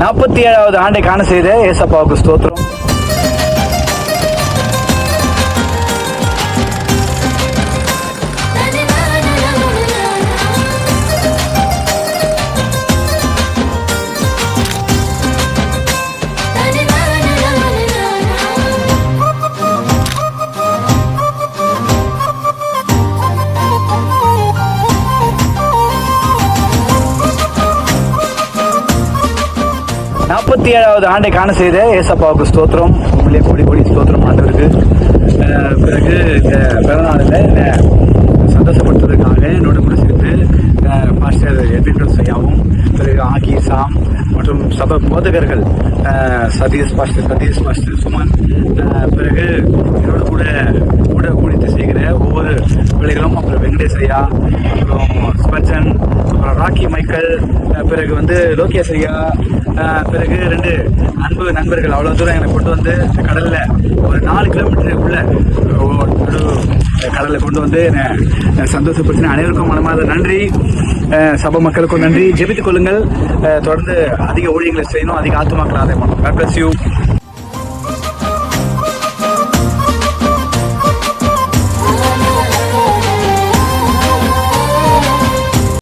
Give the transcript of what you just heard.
47வது ஆண்டை காண செய்த ஏசப்பாவுக்கு ஸ்தோத்திரம். நாற்பத்தி ஏழாவது ஆண்டை காண செய்த ஏசப்பாவுக்கு ஸ்தோத்திரம். உங்களே கோடி கோடி ஸ்தோத்திரம் ஆண்டவருக்கு. பிறகு இந்த பிறந்தநாளில் சந்தோஷப்படுத்துவதற்காக என்னோட கூட சேர்த்து பாஸ்டர் எட்வின் ஐயாவும், பிறகு ஆகி சாம் மற்றும் சபை போதகர்கள் பாஸ்டர் சதீஷ் சுமன், பிறகு என்னோட கூட ஊழித்து செய்கிற ஒவ்வொரு பிள்ளைகளும், அப்புறம் வெங்கடேஷ் ஐயா, அப்புறம் ஸ்பர்ஜன், அப்புறம் ராக்கி மைக்கேல், பிறகு லோகேஷ் ஐயா, பிறகு 2 அன்பு நண்பர்கள் அவ்வளோ தூரம் என்னை கொண்டு வந்து கடலில் ஒரு 4 கிலோமீட்டர் உள்ள கடலில் கொண்டு வந்து என்னை சந்தோஷப்படுத்தின அனைவருக்கும் மனமார்ந்த நன்றி. சபை மக்களுக்கும் நன்றி. ஜெபித்துக் கொள்ளுங்கள். தொடர்ந்து அதிக ஊழியங்களை செய்யணும், அதிக ஆத்துமாக்களை ஆதாயம் பண்ணணும். God bless you.